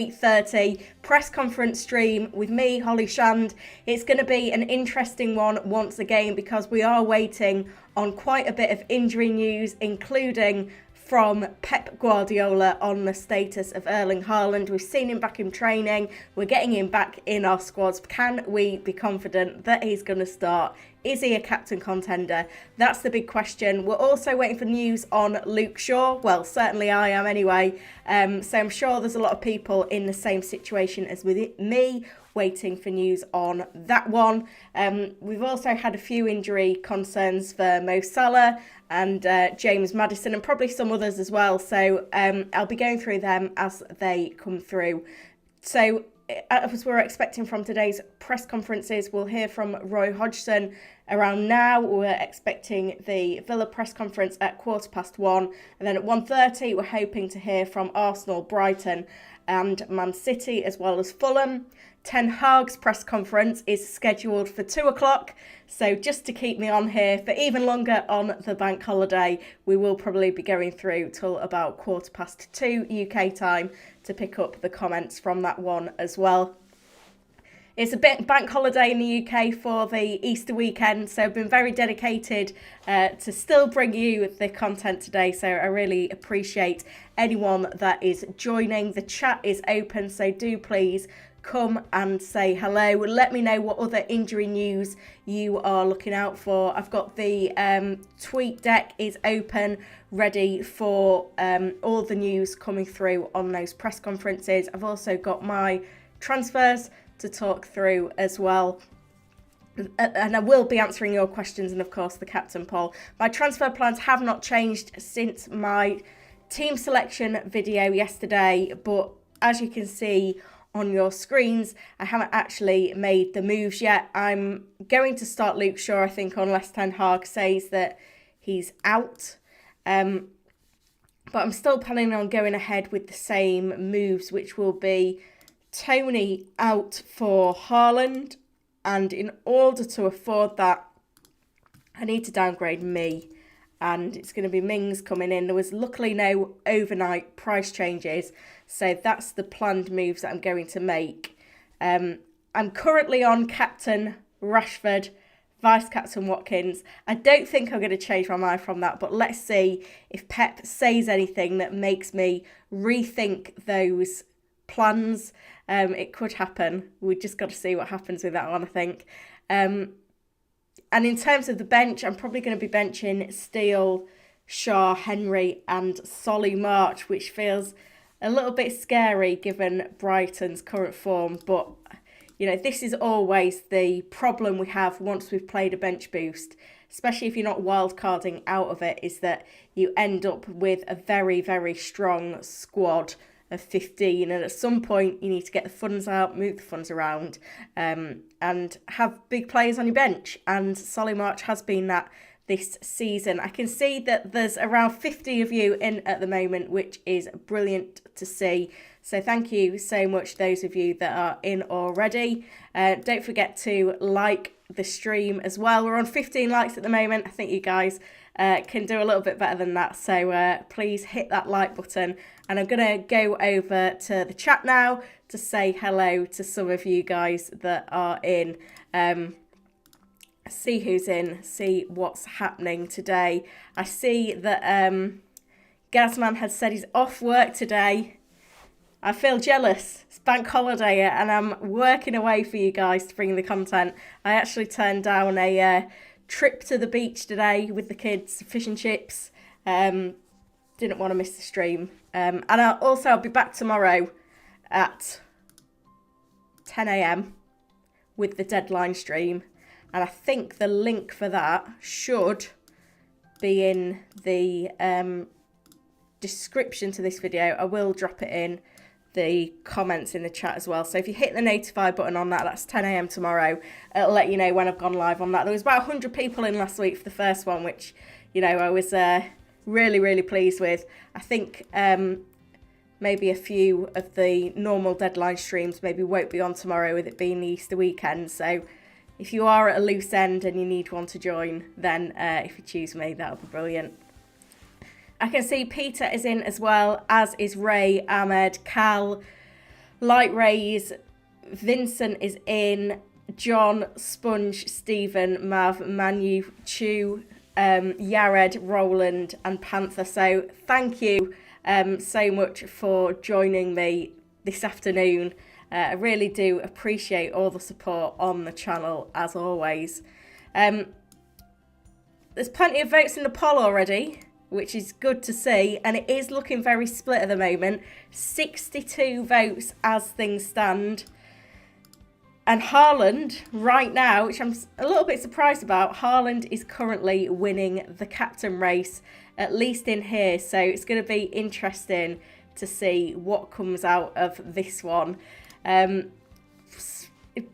8:30 press conference stream with me, Holly Shand. It's going to be an interesting one once again because we are waiting on quite a bit of injury news, including from Pep Guardiola on the status of Erling Haaland. We've seen him back in training. We're getting him back in our squads. Can we be confident that he's going to start? Is he a captain contender? That's the big question. We're also waiting for news on Luke Shaw. Well, certainly I am anyway. So I'm sure there's a lot of people in the same situation as with me, waiting for news on that one. We've also had a few injury concerns for Mo Salah and James Maddison and probably some others as well. So I'll be going through them as they come through. So as we're expecting from today's press conferences, we'll hear from Roy Hodgson around now. We're expecting the Villa press conference at 1:15, and then at 1:30 we're hoping to hear from Arsenal, Brighton and Man City, as well as Fulham. Ten Hag's press conference is scheduled for 2 o'clock, so just to keep me on here for even longer on the bank holiday, we will probably be going through till about 2:15 UK time to pick up the comments from that one as well. It's a bit bank holiday in the UK for the Easter weekend, so I've been very dedicated to still bring you the content today, so I really appreciate anyone that is joining. The chat is open, so do please come and say hello. Let me know what other injury news you are looking out for. I've got the tweet deck is open, ready for all the news coming through on those press conferences. I've also got my transfers to talk through as well. And I will be answering your questions and, of course, the captain poll. My transfer plans have not changed since my team selection video yesterday, but as you can see on your screens, I haven't actually made the moves yet. I'm going to start Luke Shaw, I think, unless Ten Hag says that he's out. But I'm still planning on going ahead with the same moves, which will be Tony out for Haaland. And in order to afford that, I need to downgrade me. And it's going to be Mings coming in. There was luckily no overnight price changes, so that's the planned moves that I'm going to make. I'm currently on captain Rashford, vice captain Watkins. I don't think I'm going to change my mind from that, but let's see if Pep says anything that makes me rethink those plans. It could happen. We just got to see what happens with that one, I think. And in terms of the bench, I'm probably going to be benching Steele, Shaw, Henry and Solly March, which feels a little bit scary given Brighton's current form. But, you know, this is always the problem we have once we've played a bench boost, especially if you're not wildcarding out of it, is that you end up with a very, very strong squad of 15, and at some point you need to get the funds out, move the funds around, and have big players on your bench. And Solly March has been that this season. I can see that there's around 50 of you in at the moment, which is brilliant to see. So thank you so much, those of you that are in already. Don't forget to like the stream as well. We're on 15 likes at the moment. I think you guys can do a little bit better than that. So please hit that like button. And I'm going to go over to the chat now to say hello to some of you guys that are in. See who's in, see what's happening today. I see that Gazman has said he's off work today. I feel jealous. It's bank holiday and I'm working away for you guys to bring the content. I actually turned down a trip to the beach today with the kids, fish and chips. Didn't want to miss the stream. And I'll be back tomorrow at 10 a.m. with the deadline stream. And I think the link for that should be in the description to this video. I will drop it in the comments in the chat as well. So if you hit the notify button on that, that's 10 a.m. tomorrow. It'll let you know when I've gone live on that. There was about 100 people in last week for the first one, which, you know, I was really, really pleased with. I think maybe a few of the normal deadline streams maybe won't be on tomorrow with it being the Easter weekend. So if you are at a loose end and you need one to join, then if you choose me, that'll be brilliant. I can see Peter is in as well, as is Ray, Ahmed, Cal, Light Rays, Vincent is in, John, Sponge, Stephen, Mav, Manu, Chew, Yared, Roland and Panther. So thank you so much for joining me this afternoon. I really do appreciate all the support on the channel as always. There's plenty of votes in the poll already, which is good to see, and it is looking very split at the moment. 62 votes as things stand. And Haaland, right now, which I'm a little bit surprised about, Haaland is currently winning the captain race, at least in here. So it's going to be interesting to see what comes out of this one.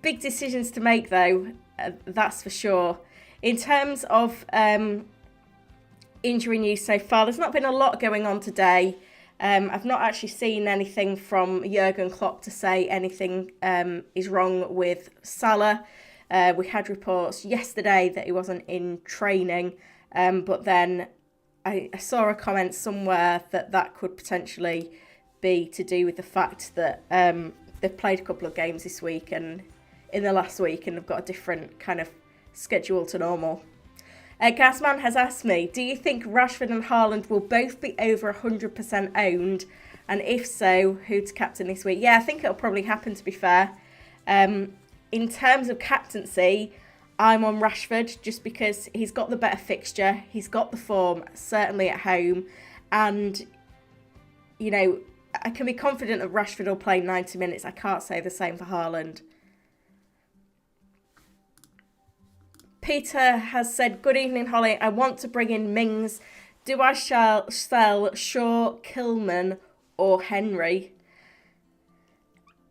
Big decisions to make, though, that's for sure. In terms of injury news so far, there's not been a lot going on today. I've not actually seen anything from Jurgen Klopp to say anything is wrong with Salah. We had reports yesterday that he wasn't in training, but then I saw a comment somewhere that could potentially be to do with the fact that they've played a couple of games this week and in the last week, and they've got a different kind of schedule to normal. Gasman has asked me, do you think Rashford and Haaland will both be over 100% owned? And if so, who to captain this week? Yeah, I think it'll probably happen, to be fair. In terms of captaincy, I'm on Rashford just because he's got the better fixture. He's got the form, certainly at home. And, you know, I can be confident that Rashford will play 90 minutes. I can't say the same for Haaland. Peter has said, good evening, Holly. I want to bring in Mings. Do I sell Shaw, Kilman or Henry?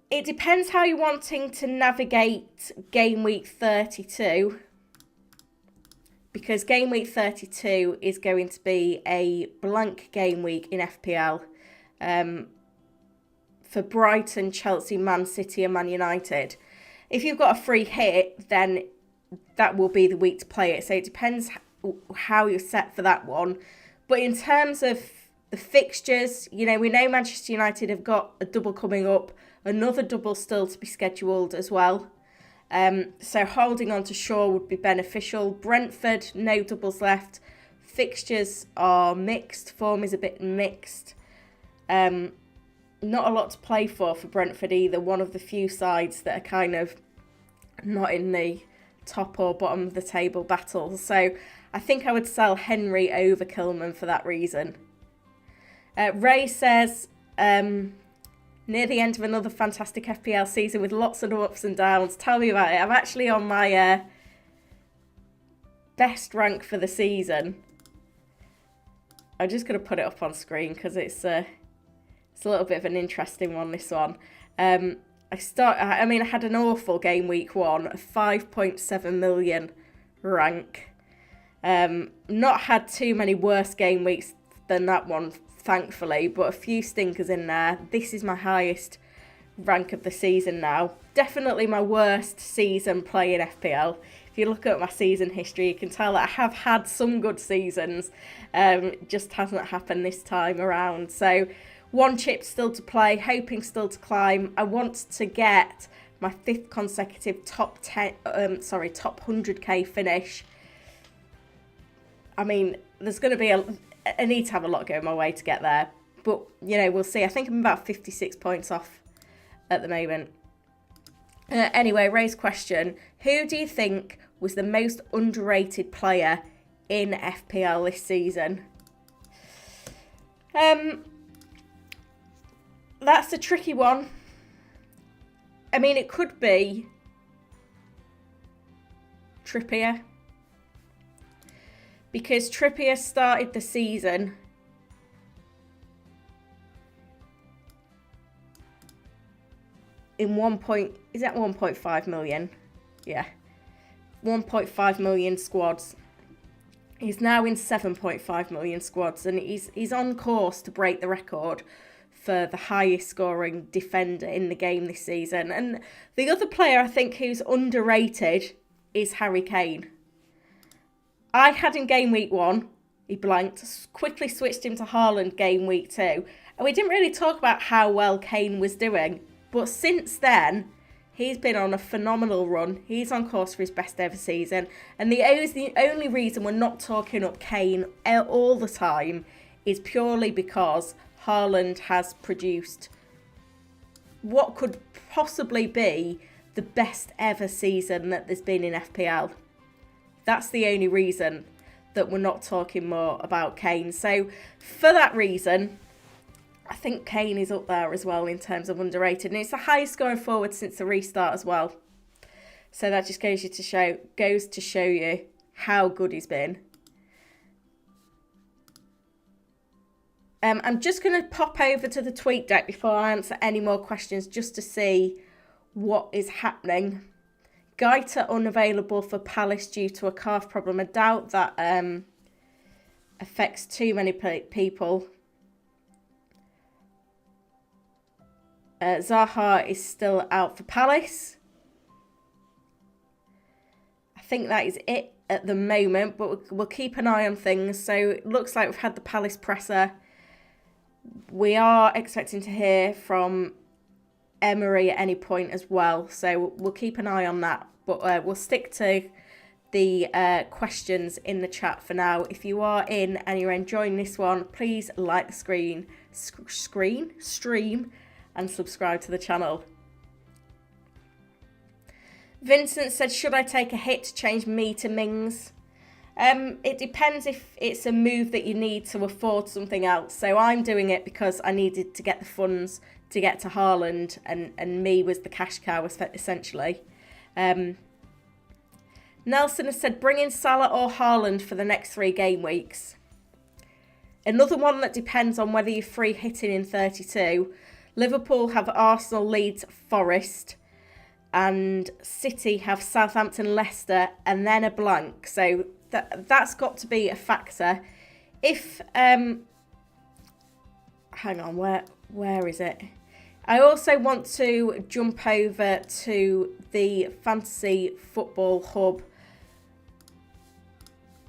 It depends how you're wanting to navigate Game Week 32. Because Game Week 32 is going to be a blank game week in FPL. For Brighton, Chelsea, Man City and Man United. If you've got a free hit, then that will be the week to play it. So it depends how you're set for that one. But in terms of the fixtures, you know, we know Manchester United have got a double coming up, another double still to be scheduled as well. So holding on to Shaw would be beneficial. Brentford, no doubles left. Fixtures are mixed. Form is a bit mixed. Not a lot to play for Brentford either. One of the few sides that are kind of not in the top or bottom of the table battles. So I think I would sell Henry over Kilman for that reason. Ray says, near the end of another fantastic FPL season with lots of ups and downs. Tell me about it. I'm actually on my best rank for the season. I'm just going to put it up on screen because it's a little bit of an interesting one, this one. I had an awful game week one, a 5.7 million rank. Not had too many worse game weeks than that one, thankfully, but a few stinkers in there. This is my highest rank of the season now. Definitely my worst season playing FPL. If you look at my season history, you can tell that I have had some good seasons. It just hasn't happened this time around. So one chip still to play, hoping still to climb. I want to get my 5th consecutive top 100k finish. I mean, there's going to be I need to have a lot going my way to get there. But, you know, we'll see. I think I'm about 56 points off at the moment. Anyway, Ray's question. Who do you think was the most underrated player in FPL this season? That's a tricky one. I mean, it could be Trippier. Because Trippier started the season in 1.5 million? Yeah. 1.5 million squads. He's now in 7.5 million squads, and he's on course to break the record for the highest scoring defender in the game this season. And the other player I think who's underrated is Harry Kane. I had him game week 1, he blanked, quickly switched him to Haaland game week 2. And we didn't really talk about how well Kane was doing, But since then, he's been on a phenomenal run. He's on course for his best ever season. And the only reason we're not talking up Kane all the time is purely because Haaland has produced what could possibly be the best ever season that there's been in FPL. That's the only reason that we're not talking more about Kane. So for that reason, I think Kane is up there as well in terms of underrated. And it's the highest scoring forward since the restart as well. So that just goes to show you how good he's been. I'm just going to pop over to the tweet deck before I answer any more questions just to see what is happening. Gaita unavailable for Palace due to a calf problem. I doubt that affects too many people. Zaha is still out for Palace. I think that is it at the moment, but we'll keep an eye on things. So it looks like we've had the Palace presser. We are expecting to hear from Emery at any point as well, so we'll keep an eye on that. But we'll stick to the questions in the chat for now. If you are in and you're enjoying this one, please like the stream and subscribe to the channel. Vincent said, should I take a hit to change me to Mings? It depends if it's a move that you need to afford something else. So I'm doing it because I needed to get the funds to get to Haaland, and me was the cash cow essentially. Nelson has said, bring in Salah or Haaland for the next 3 game weeks. Another one that depends on whether you're free hitting in 32. Liverpool have Arsenal, Leeds, Forest, and City have Southampton, Leicester, and then a blank. So that's got to be a factor. If hang on, where is it? I also want to jump over to the Fantasy Football Hub.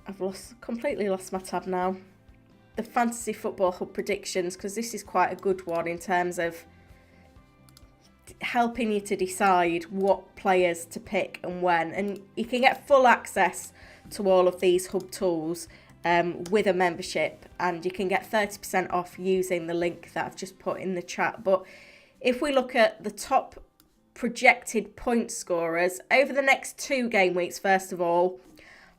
I've completely lost my tab now. The Fantasy Football Hub predictions, because this is quite a good one in terms of helping you to decide what players to pick and when. And you can get full access to all of these hub tools with a membership, and you can get 30% off using the link that I've just put in the chat. But if we look at the top projected point scorers over the next 2 game weeks, first of all,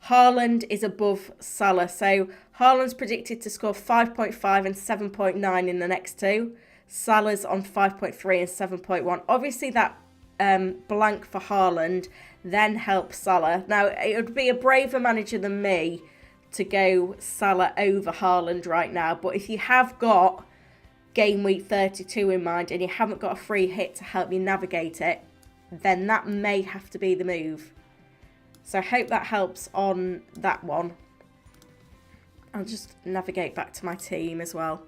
Haaland is above Salah. So Haaland's predicted to score 5.5 and 7.9 in the next 2. Salah's on 5.3 and 7.1. Obviously that blank for Haaland then helps Salah. Now, it would be a braver manager than me to go Salah over Haaland right now. But if you have got game week 32 in mind and you haven't got a free hit to help you navigate it, then that may have to be the move. So I hope that helps on that one. I'll just navigate back to my team as well.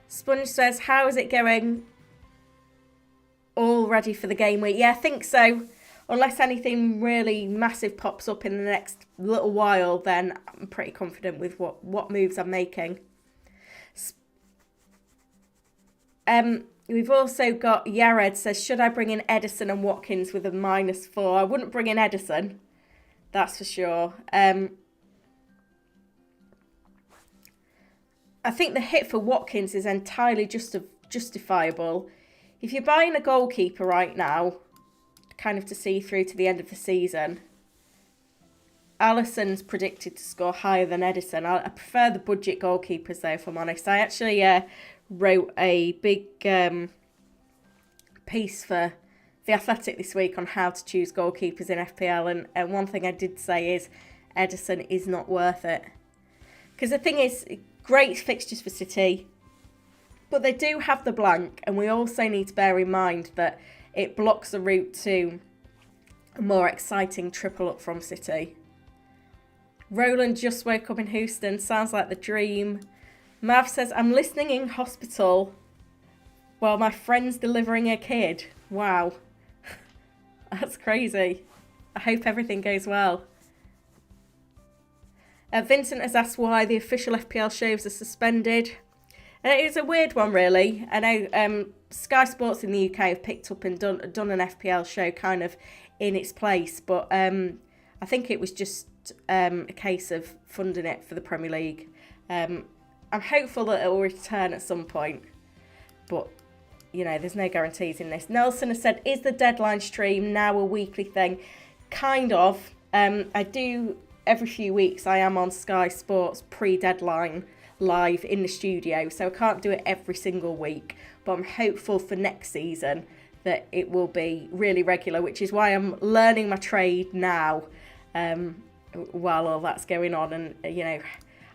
Sponge says, how is it going? All ready for the game week? Yeah, I think so. Unless anything really massive pops up in the next little while, then I'm pretty confident with what moves I'm making. We've also got Yared says, should I bring in Edison and Watkins with a -4? I wouldn't bring in Edison, that's for sure. I think the hit for Watkins is entirely justifiable. If you're buying a goalkeeper right now, kind of to see through to the end of the season, Alisson's predicted to score higher than Edison. I prefer the budget goalkeepers though, if I'm honest. I actually wrote a big piece for The Athletic this week on how to choose goalkeepers in FPL, and one thing I did say is Edison is not worth it. Because the thing is, great fixtures for City, but they do have the blank, and we also need to bear in mind that it blocks the route to a more exciting triple up from City. Roland just woke up in Houston, sounds like the dream. Mav says, I'm listening in hospital while my friend's delivering a kid. Wow. That's crazy. I hope everything goes well. Vincent has asked why the official FPL shows are suspended. And it's a weird one, really. I know Sky Sports in the UK have picked up and done an FPL show kind of in its place, but I think it was just a case of funding it for the Premier League. I'm hopeful that it will return at some point, but you know, there's no guarantees in this. Nelson has said, is the deadline stream now a weekly thing? Kind of. I do every few weeks. I am on Sky Sports pre-deadline live in the studio, so I can't do it every single week, but I'm hopeful for next season that it will be really regular, which is why I'm learning my trade now while all that's going on, and you know,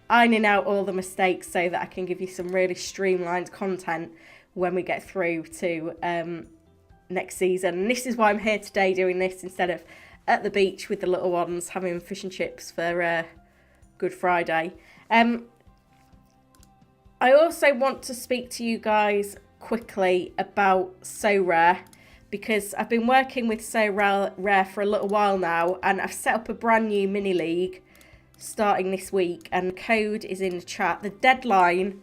ironing out all the mistakes so that I can give you some really streamlined content when we get through to next season. And this is why I'm here today doing this instead of at the beach with the little ones having fish and chips for Good Friday. I also want to speak to you guys quickly about SORARE, because I've been working with SORARE for a little while now, and I've set up a brand new mini league starting this week, and the code is in the chat. The deadline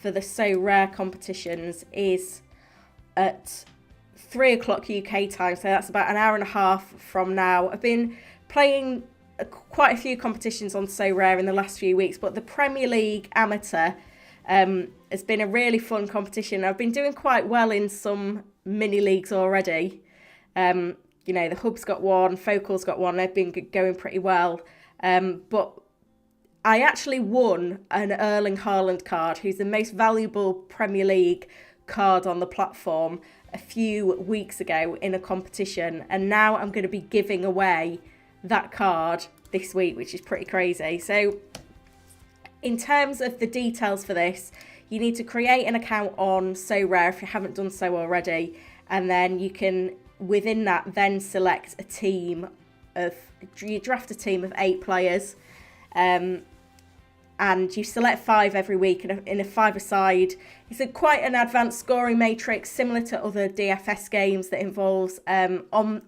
for the SORARE competitions is at 3 o'clock UK time, so that's about an hour and a half from now. I've been playing quite a few competitions on SORARE in the last few weeks, but the Premier League Amateur has been a really fun competition. I've been doing quite well in some mini leagues already. You know, the Hub's got one, Focal's got one, they've been going pretty well. But I actually won an Erling Haaland card, who's the most valuable Premier League card on the platform, a few weeks ago in a competition. And now I'm going to be giving away that card this week, which is pretty crazy. So in terms of the details for this, you need to create an account on SORARE if you haven't done so already. And then you can, within that, then select a team of, you draft a team of 8 players. And you select 5 every week in a 5-a-side. It's quite an advanced scoring matrix, similar to other DFS games, that involves on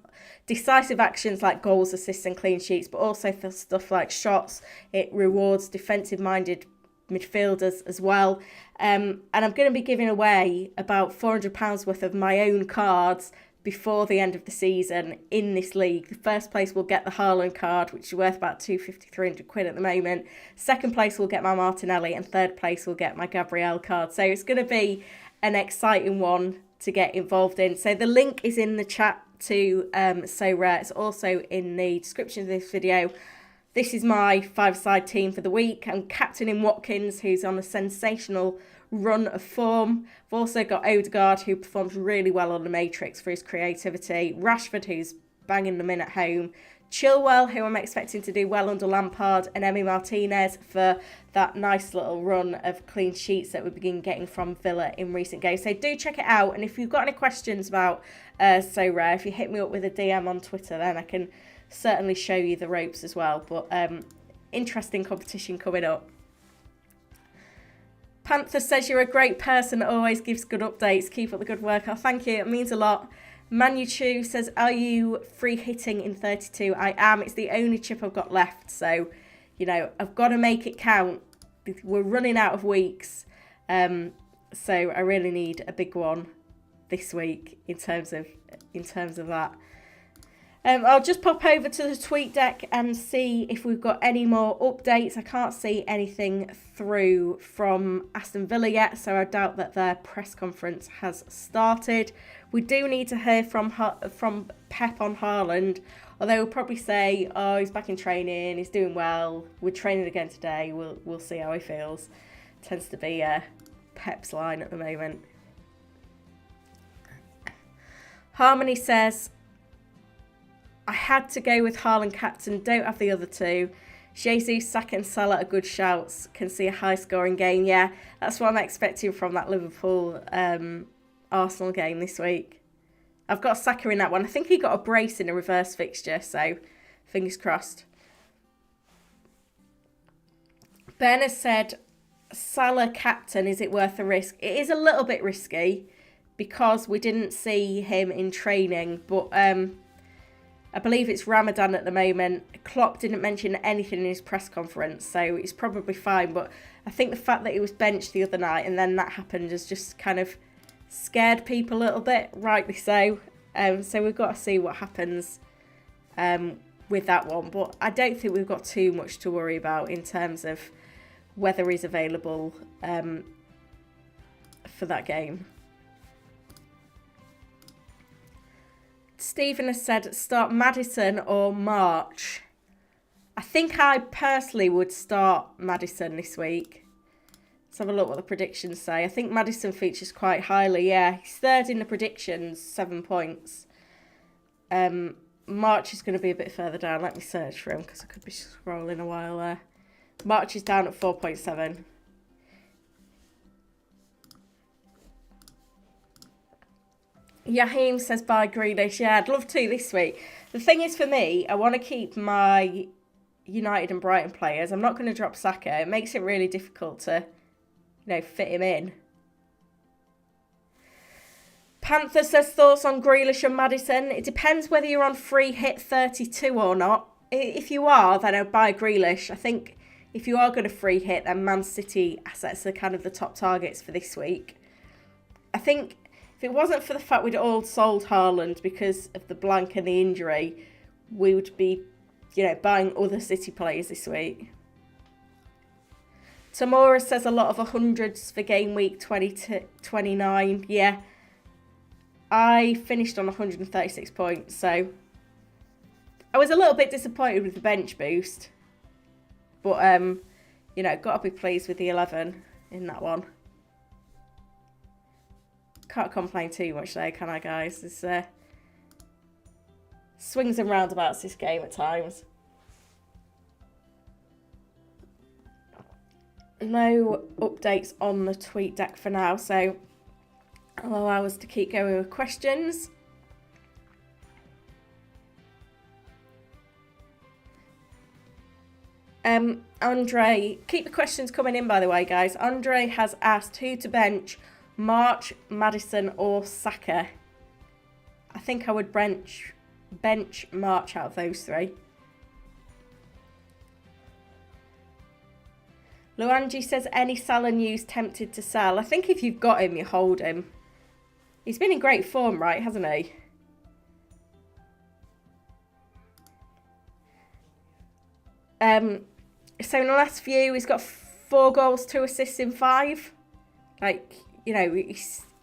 decisive actions like goals, assists and clean sheets, but also for stuff like shots. It rewards defensive-minded midfielders as well. And I'm going to be giving away about £400 worth of my own cards before the end of the season in this league. The first place will get the Haaland card, which is worth about £250-300 at the moment. Second place will get my Martinelli, and third place will get my Gabriel card. So it's going to be an exciting one to get involved in. So the link is in the chat to SORARE. It's also in the description of this video. This is my 5-side team for the week. I'm captaining Watkins, who's on a sensational run of form. I've also got Odegaard, who performs really well on the Matrix for his creativity. Rashford, who's banging them in at home. Chilwell, who I'm expecting to do well under Lampard. And Emi Martinez for that nice little run of clean sheets that we've been getting from Villa in recent games. So do check it out. And if you've got any questions about SORARE, if you hit me up with a DM on Twitter, then I can certainly show you the ropes as well. But interesting competition coming up. Panther says, you're a great person that always gives good updates. Keep up the good work. Oh, thank you. It means a lot. Manu Chu says, are you free hitting in 32? I am. It's the only chip I've got left. So, you know, I've got to make it count. We're running out of weeks. So I really need a big one this week in terms of that. I'll just pop over to the tweet deck and see if we've got any more updates. I can't see anything through from Aston Villa yet, so I doubt that their press conference has started. We do need to hear from Pep on Haaland, although we'll probably say, oh, he's back in training, he's doing well, we're training again today, we'll see how he feels. Tends to be Pep's line at the moment. Harmony says, I had to go with Haaland captain, don't have the other two. Jesus, Saka and Salah are good shouts. Can see a high-scoring game. Yeah, that's what I'm expecting from that Liverpool Arsenal game this week. I've got Saka in that one. I think he got a brace in a reverse fixture, so fingers crossed. Ben has said, Salah captain, is it worth the risk? It is a little bit risky because we didn't see him in training, but I believe it's Ramadan at the moment. Klopp didn't mention anything in his press conference, so he's probably fine. But I think the fact that he was benched the other night and then that happened has just kind of scared people a little bit, rightly so. So we've got to see what happens with that one. But I don't think we've got too much to worry about in terms of whether he's available for that game. Stephen has said start Maddison or March. I think I personally would start Maddison this week. Let's have a look what the predictions say. I think Maddison features quite highly. Yeah, he's third in the predictions, 7 points. March is going to be a bit further down. Let me search for him because I could be scrolling a while there. March is down at 4.7. Yaheem says buy Grealish. Yeah, I'd love to this week. The thing is for me, I want to keep my United and Brighton players. I'm not going to drop Saka. It makes it really difficult to, fit him in. Panther says thoughts on Grealish and Maddison. It depends whether you're on free hit 32 or not. If you are, then I'd buy Grealish. I think if you are going to free hit, then Man City assets are kind of the top targets for this week. I think if it wasn't for the fact we'd all sold Haaland because of the blank and the injury, we would be, buying other City players this week. Tamora says a lot of 100s for game week 29. Yeah. I finished on 136 points, so I was a little bit disappointed with the bench boost. But, got to be pleased with the 11 in that one. Can't complain too much there, can I, guys? There's swings and roundabouts this game at times. No updates on the tweet deck for now, so I'll allow us to keep going with questions. Andre, keep the questions coming in, by the way, guys. Andre has asked who to bench, March, Maddison or Saka. I think I would bench March out of those three. Luanji says any Salah news tempted to sell. I think if you've got him, you hold him. He's been in great form, right, hasn't he? So in the last few, he's got 4 goals, 2 assists in 5. He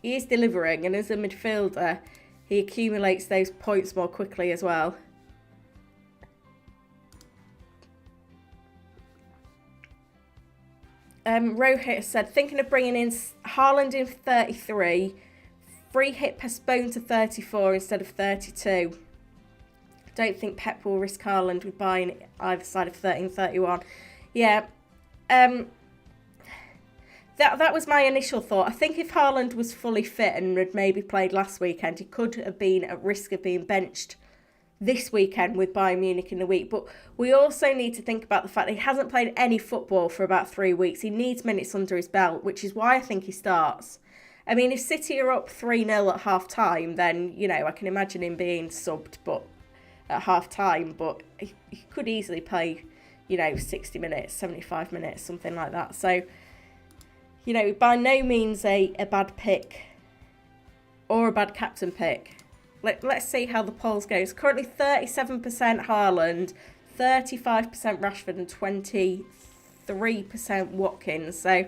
is delivering, and as a midfielder, he accumulates those points more quickly as well. Rohit said, thinking of bringing in Haaland in 33, free hit postponed to 34 instead of 32. Don't think Pep will risk Haaland with buying either side of 30 and 31. Yeah, that was my initial thought. I think if Haaland was fully fit and had maybe played last weekend, he could have been at risk of being benched this weekend with Bayern Munich in the week. But we also need to think about the fact that he hasn't played any football for about 3 weeks. He needs minutes under his belt, which is why I think he starts. I mean, if City are up 3-0 at half-time, then, I can imagine him being subbed at half-time. But he could easily play, 60 minutes, 75 minutes, something like that. So, by no means a bad pick or a bad captain pick. Let's see how the polls go. It's currently 37% Haaland, 35% Rashford and 23% Watkins. So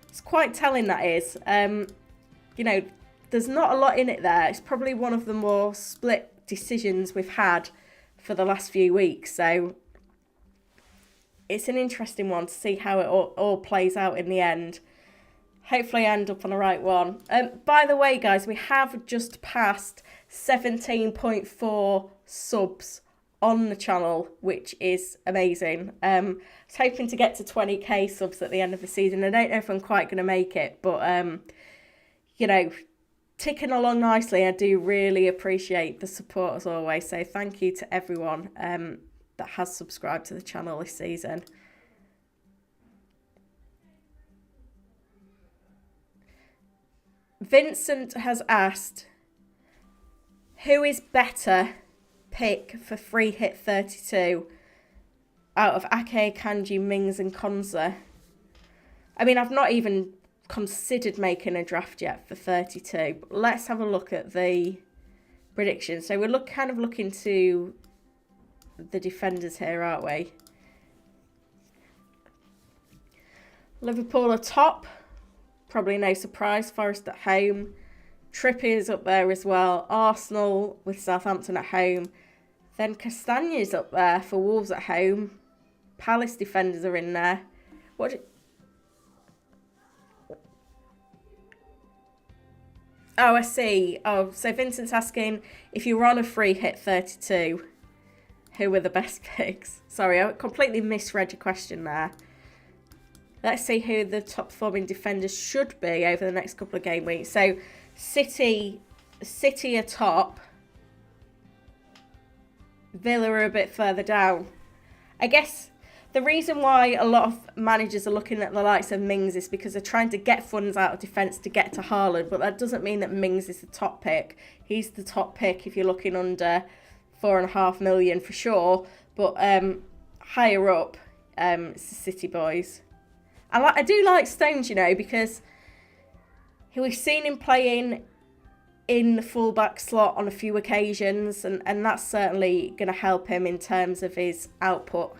it's quite telling, that is. There's not a lot in it there. It's probably one of the more split decisions we've had for the last few weeks. So it's an interesting one to see how it all plays out in the end. Hopefully I end up on the right one. By the way, guys, we have just passed 17.4 subs on the channel, which is amazing. I was hoping to get to 20k subs at the end of the season. I don't know if I'm quite going to make it, but, ticking along nicely. I do really appreciate the support as always. So thank you to everyone that has subscribed to the channel this season. Vincent has asked, who is better, pick for free hit 32 out of Ake, Kanji, Mings and Konza. I mean, I've not even considered making a draft yet for 32. But let's have a look at the predictions. So we're kind of looking to the defenders here, aren't we? Liverpool are top. Probably no surprise. Forest at home. Trippier's up there as well. Arsenal with Southampton at home. Then Castagne's up there for Wolves at home. Palace defenders are in there. Oh, I see. Oh, so Vincent's asking if you were on a free hit 32, who were the best picks? Sorry, I completely misread your question there. Let's see who the top performing defenders should be over the next couple of game weeks. So City are top. Villa are a bit further down. I guess the reason why a lot of managers are looking at the likes of Mings is because they're trying to get funds out of defence to get to Haaland, but that doesn't mean that Mings is the top pick. He's the top pick if you're looking under 4.5 million for sure, but higher up, it's the City boys. I do like Stones, you know, because we've seen him playing in the fullback slot on a few occasions, and that's certainly going to help him in terms of his output.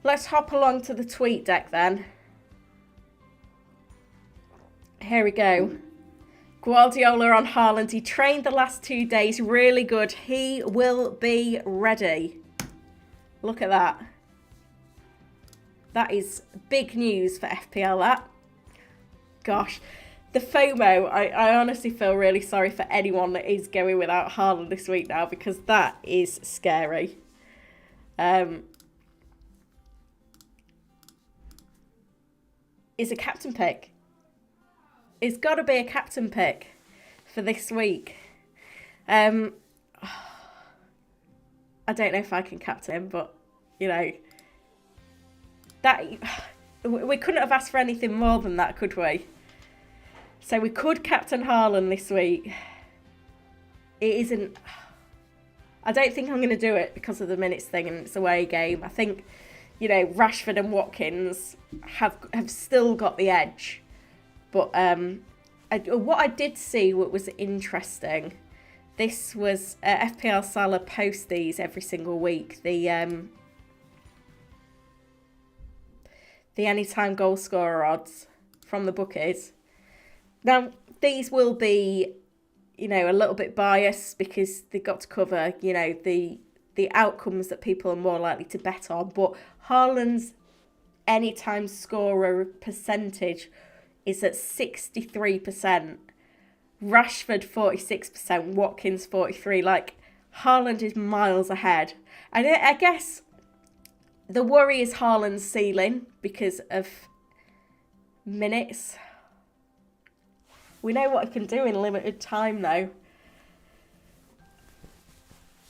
Let's hop along to the tweet deck then. Here we go. Guardiola on Haaland. He trained the last 2 days. Really good. He will be ready. Look at that. That is big news for FPL, that. Gosh. The FOMO, I honestly feel really sorry for anyone that is going without Haaland this week now, because that is scary. Is a captain pick. It's got to be a captain pick for this week. I don't know if I can captain him, but, you know, that we couldn't have asked for anything more than that, could we? So we could captain Haaland this week. It isn't... I don't think I'm going to do it because of the minutes thing and it's a away game. I think, you know, Rashford and Watkins have still got the edge. But what I did see, what was interesting, this was FPL Salah post these every single week. The anytime goal scorer odds from the bookies. Now, these will be, you know, a little bit biased because they've got to cover, you know, the outcomes that people are more likely to bet on. But Haaland's anytime scorer percentage is at 63%. Rashford 46%, Watkins 43%. Like, Haaland is miles ahead. And I guess the worry is Haaland's ceiling because of minutes. We know what he can do in limited time, though.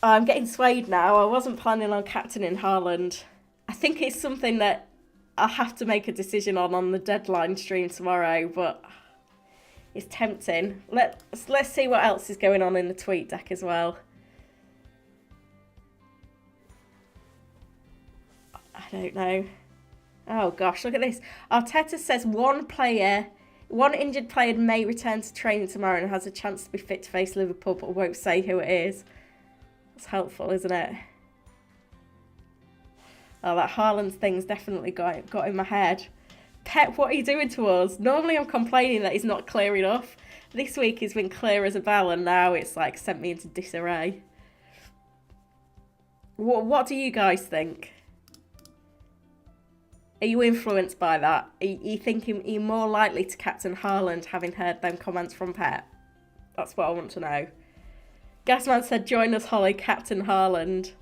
I'm getting swayed now. I wasn't planning on captaining Haaland. I think it's something that I'll have to make a decision on the deadline stream tomorrow, but it's tempting. Let's see what else is going on in the tweet deck as well. I don't know. Oh gosh, look at this. Arteta says one injured player may return to training tomorrow and has a chance to be fit to face Liverpool, but won't say who it is. That's helpful, isn't it? Oh, that Haaland thing's definitely got in my head. Pep, what are you doing to us? Normally I'm complaining that he's not clear enough. This week he's been clear as a bell, and now it's like sent me into disarray. What do you guys think? Are you influenced by that? Are you thinking you're more likely to captain Haaland having heard them comments from Pep? That's what I want to know. Gasman said, join us, Holly, captain Haaland.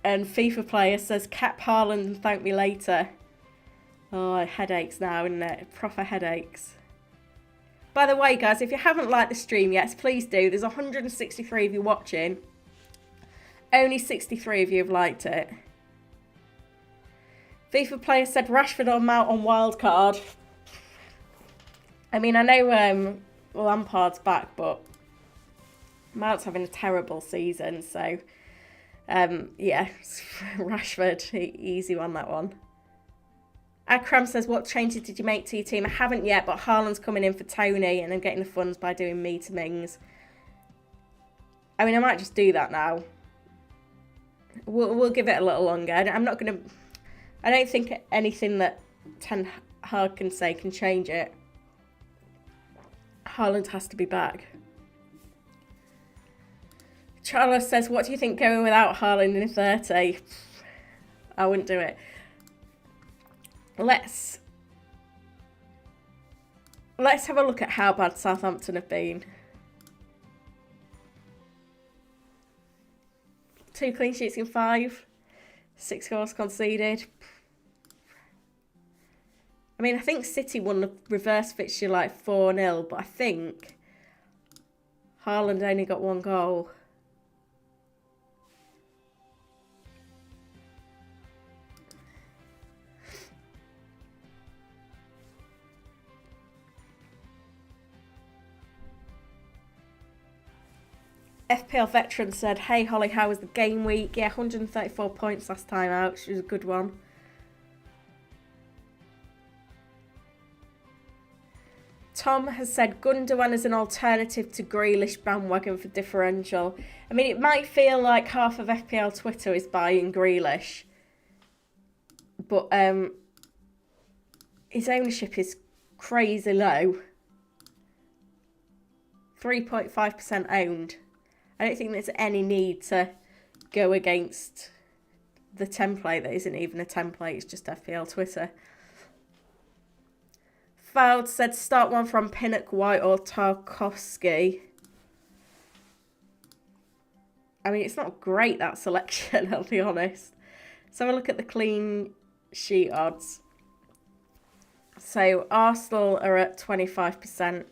And FIFA player says, cap Haaland and thank me later. Oh, headaches now, isn't it? Proper headaches. By the way, guys, if you haven't liked the stream yet, please do. There's 163 of you watching. Only 63 of you have liked it. FIFA player said Rashford or Mount on wildcard. I mean, I know Lampard's back, but Mount's having a terrible season, so yeah, Rashford, easy on that one. Akram says, what changes did you make to your team? I haven't yet, but Haaland's coming in for Tony and I'm getting the funds by doing me to Mings. I mean, I might just do that now. We'll give it a little longer. I'm not going to... I don't think anything that Ten Hag can say can change it. Haaland has to be back. Charles says, what do you think going without Haaland in 30? I wouldn't do it. Let's have a look at how bad Southampton have been. 2 clean sheets in 5. 6 goals conceded. I mean, I think City won the reverse fixture like 4-0, but I think Haaland only got 1 goal. FPL Veteran said, hey Holly, how was the game week? Yeah, 134 points last time out, which was a good one. Tom has said, Gundogan as an alternative to Grealish, bandwagon for differential. I mean, it might feel like half of FPL Twitter is buying Grealish. But his ownership is crazy low. 3.5% owned. I don't think there's any need to go against the template that isn't even a template, it's just FPL Twitter. Fouled said, start one from Pinnock, White or Tarkovsky. I mean, it's not great, that selection, I'll be honest. So have a look at the clean sheet odds. So Arsenal are at 25%.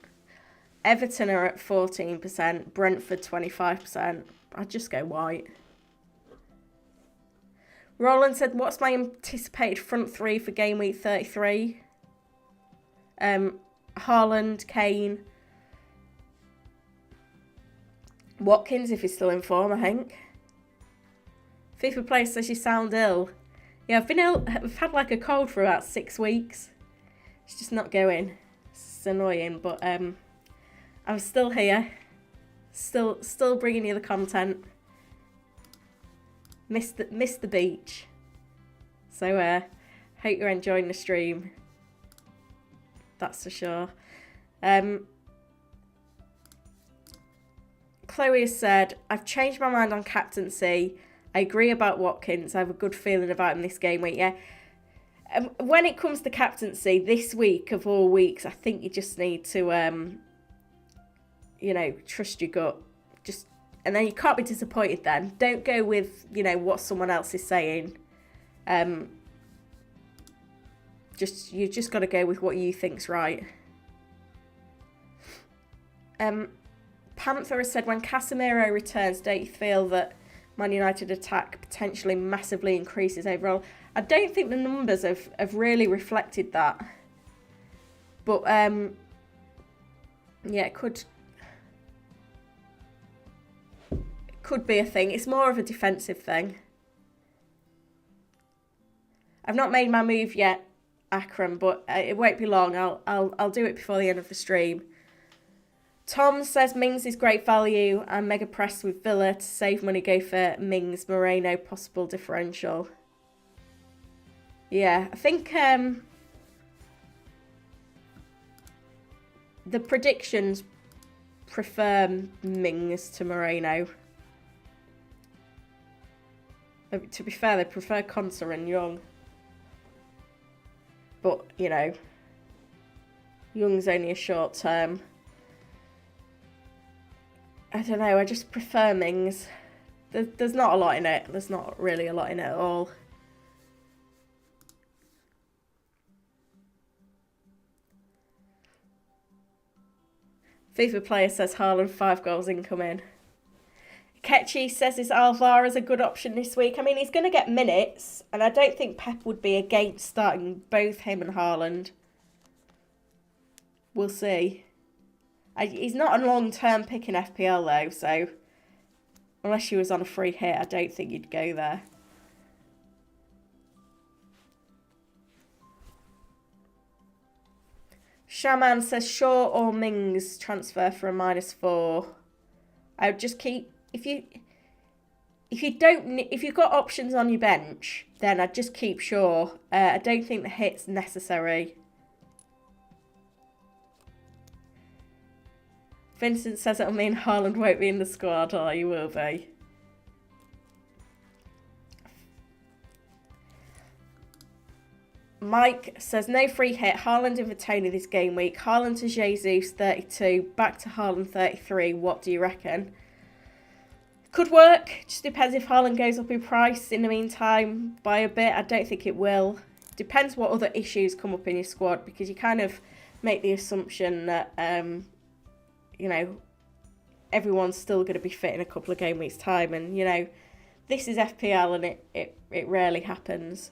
Everton are at 14%, Brentford 25%. I'd just go White. Roland said, what's my anticipated front 3 for game week 33? Haaland, Kane, Watkins if he's still in form, I think. FIFA player says you sound ill. Yeah, I've been ill. I've had like a cold for about 6 weeks. It's just not going. It's annoying, but I'm still here, still bringing you the content. Missed the beach, so hope you're enjoying the stream. That's for sure. Chloe has said, I've changed my mind on captaincy. I agree about Watkins. I have a good feeling about him this game week. Yeah. When it comes to captaincy, this week of all weeks, I think you just need to you know, trust your gut. And then you can't be disappointed then. Don't go with, you know, what someone else is saying. You just got to go with what you think's right. Panther has said, when Casemiro returns, don't you feel that Man United attack potentially massively increases overall? I don't think the numbers have really reflected that. But, yeah, it could be a thing. It's more of a defensive thing. I've not made my move yet, Akram, but it won't be long. I'll do it before the end of the stream. Tom says Mings is great value. I'm mega pressed with Villa to save money. Go for Mings, Moreno, possible differential. Yeah, I think the predictions prefer Mings to Moreno. To be fair, they prefer Konsa and Young. But, you know, Young's only a short term. I don't know, I just prefer Mings. There's not a lot in it. There's not really a lot in it at all. FIFA player says Haaland 5 goals incoming. Ketchy says is Alvara's a good option this week. I mean, he's going to get minutes, and I don't think Pep would be against starting both him and Haaland. We'll see. He's not a long-term pick in FPL, though, so Unless you was on a free hit, I don't think you'd go there. Shaman says Shaw or Mings transfer for a -4. I would just keep if you've got options on your bench, then I'd just keep Shaw. I don't think the hit's necessary. Vincent says it'll mean Haaland won't be in the squad. Oh, you will be. Mike says no free hit. Haaland and Tony this game week. Haaland to Jesus 32. Back to Haaland 33. What do you reckon? Could work. Just depends if Haaland goes up in price in the meantime by a bit. I don't think it will. Depends what other issues come up in your squad, because you kind of make the assumption that you know, everyone's still going to be fit in a couple of game weeks' time. And, you know, this is FPL and it rarely happens.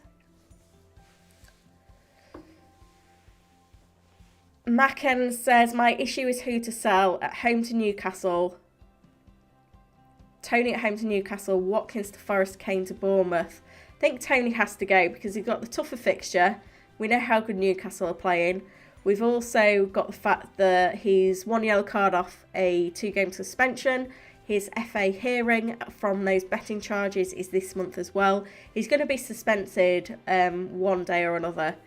Macken says, my issue is who to sell. At home to Newcastle. Tony at home to Newcastle. Watkins to Forest. Kane to Bournemouth. I think Tony has to go because he's got the tougher fixture. We know how good Newcastle are playing. We've also got the fact that he's 1 yellow card off a 2-game suspension. His FA hearing from those betting charges is this month as well. He's going to be suspended one day or another.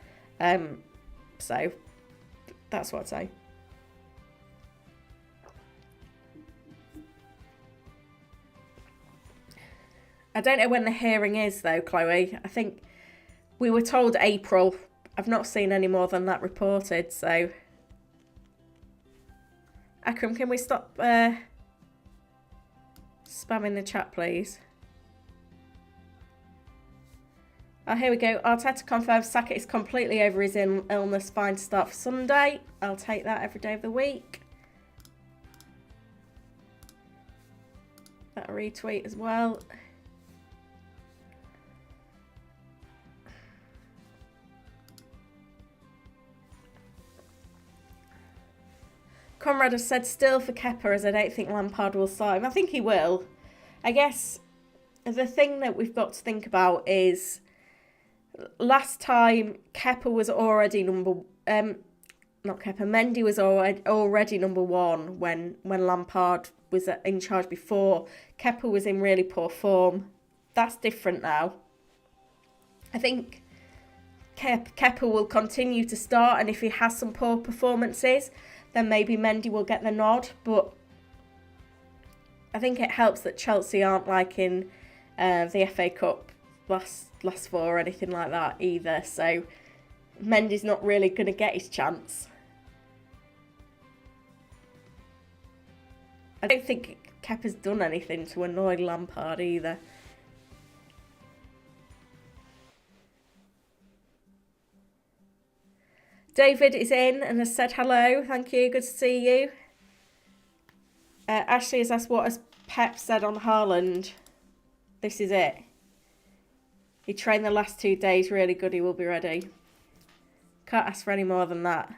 So that's what I'd say. I don't know when the hearing is though, Chloe. I think we were told April. I've not seen any more than that reported, so... Akram, can we stop spamming the chat, please? Oh, here we go. Arteta confirms Saka is completely over his illness, fine to start for Sunday. I'll take that every day of the week. That'll retweet as well. Conrad has said still for Kepa, as I don't think Lampard will start him. I think he will. I guess the thing that we've got to think about is last time Kepa was already Mendy was already number one when Lampard was in charge before. Kepa was in really poor form. That's different now. I think Kepa will continue to start, and if he has some poor performances, then maybe Mendy will get the nod. But I think it helps that Chelsea aren't like in the FA Cup last four or anything like that either. So Mendy's not really going to get his chance. I don't think Kepa's done anything to annoy Lampard either. David is in and has said hello. Thank you. Good to see you. Ashley has asked, what has Pep said on Haaland? This is it. He trained the last 2 days. Really good. He will be ready. Can't ask for any more than that.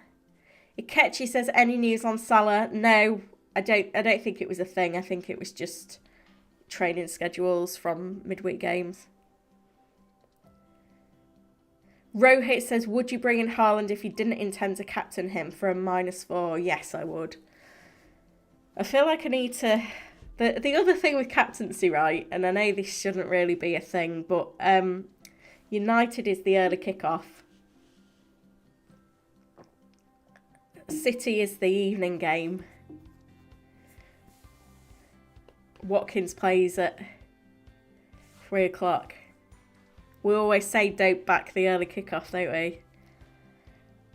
Ikechi says, any news on Salah? No, I don't think it was a thing. I think it was just training schedules from midweek games. Rohit says, would you bring in Haaland if you didn't intend to captain him for a -4? Yes, I would. I feel like I need to... The other thing with captaincy, right, and I know this shouldn't really be a thing, but United is the early kickoff. City is the evening game. Watkins plays at 3 o'clock. We always say don't back the early kickoff, don't we?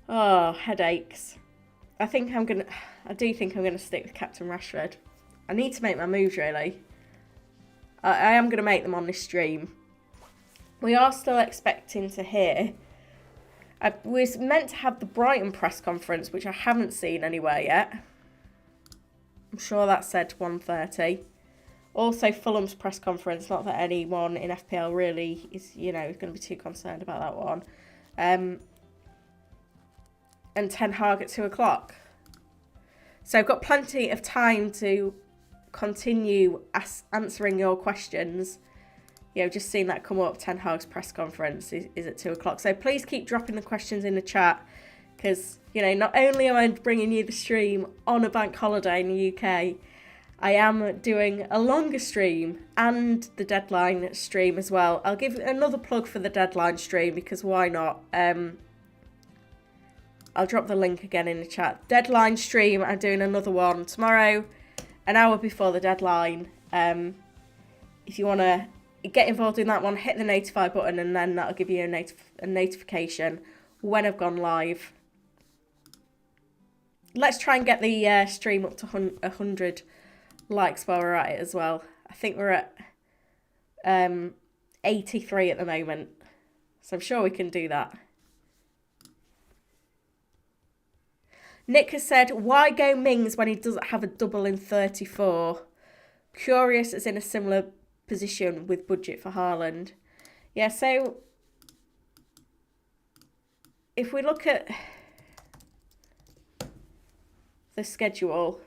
Oh, headaches. I do think I'm gonna stick with Captain Rashford. I need to make my moves, really. I am gonna make them on this stream. We are still expecting to hear. We was meant to have the Brighton press conference, which I haven't seen anywhere yet. I'm sure that said 1:30. Also, Fulham's press conference, not that anyone in FPL really is, going to be too concerned about that one. And Ten Hag at 2 o'clock. So I've got plenty of time to continue answering your questions. You know, just seeing that come up, Ten Hag's press conference is at 2 o'clock. So please keep dropping the questions in the chat, because, you know, not only am I bringing you the stream on a bank holiday in the UK, I am doing a longer stream and the deadline stream as well. I'll give another plug for the deadline stream, because why not? I'll drop the link again in the chat. Deadline stream, I'm doing another one tomorrow, an hour before the deadline. If you want to get involved in that one, hit the notify button, and then that'll give you a notification when I've gone live. Let's try and get the stream up to 100 likes while we're at it as well. I think we're at 83 at the moment, so I'm sure we can do that. Nick has said, why go Mings when he doesn't have a double in 34? Curious as in a similar position with budget for Haaland. Yeah, so if we look at the schedule,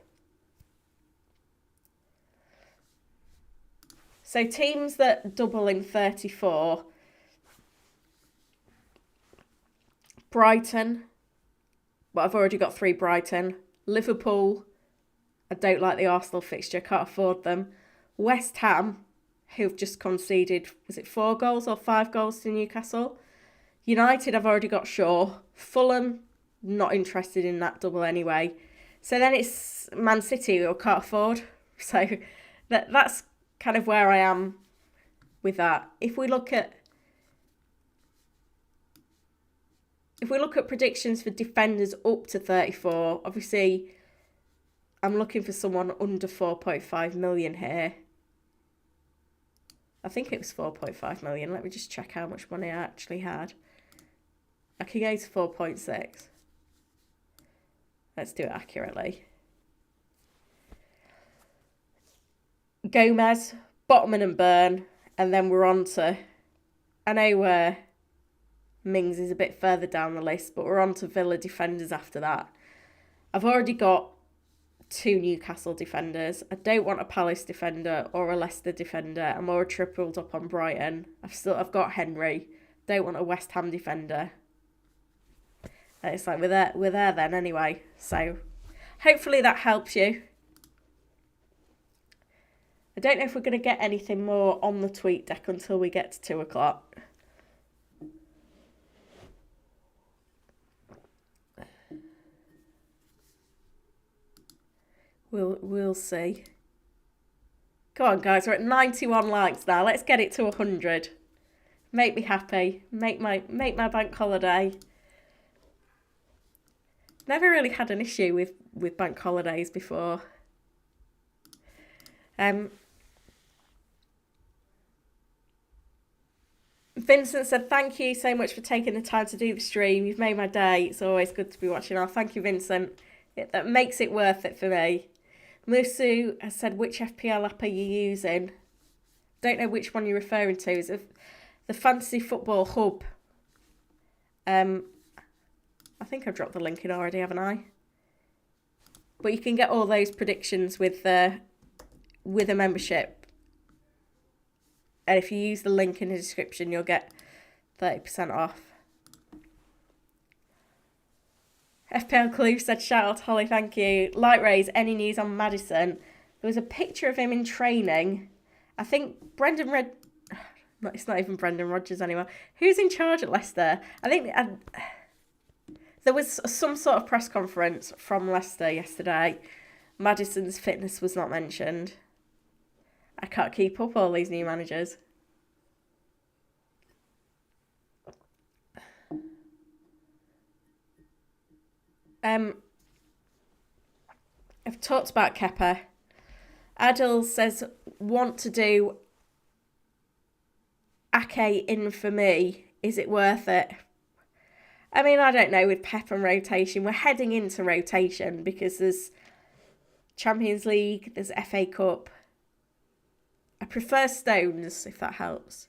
so teams that double in 34, Brighton, but I've already got 3 Brighton. Liverpool, I don't like the Arsenal fixture, can't afford them. West Ham, who've just conceded, was it 4 goals or 5 goals to Newcastle? United, I've already got Shaw. Fulham, not interested in that double anyway. So then it's Man City, who I can't afford. So that's kind of where I am with that. If we look at predictions for defenders up to 34, obviously I'm looking for someone under 4.5 million here. I think it was 4.5 million. Let me just check how much money I actually had. I can go to 4.6. Let's do it accurately. Gomez, Botman and Burn, and then we're on to, I know where Mings is a bit further down the list, but we're on to Villa defenders after that. I've already got 2 Newcastle defenders. I don't want a Palace defender or a Leicester defender. I'm already tripled up on Brighton. I've got Henry. Don't want a West Ham defender. It's like we're there then anyway. So hopefully that helps you. I don't know if we're going to get anything more on the tweet deck until we get to 2 o'clock. We'll see. Come on, guys. We're at 91 likes now. Let's get it to 100. Make me happy. Make my bank holiday. Never really had an issue with bank holidays before. Vincent said, thank you so much for taking the time to do the stream. You've made my day. It's always good to be watching. Oh, thank you, Vincent. That makes it worth it for me. Musu has said, which FPL app are you using? Don't know which one you're referring to. Is it the Fantasy Football Hub? I think I've dropped the link in already, haven't I? But you can get all those predictions with a membership. And if you use the link in the description, you'll get 30% off. FPL Clue said, shout out to Holly, thank you. Light Rays, any news on Maddison? There was a picture of him in training. I think it's not even Brendan Rodgers anymore. Who's in charge at Leicester? I think there was some sort of press conference from Leicester yesterday. Maddison's fitness was not mentioned. I can't keep up all these new managers. I've talked about Kepa. Adil says, want to do Ake in for me. Is it worth it? I mean, I don't know with Pep and rotation. We're heading into rotation because there's Champions League, there's FA Cup. I prefer Stones, if that helps.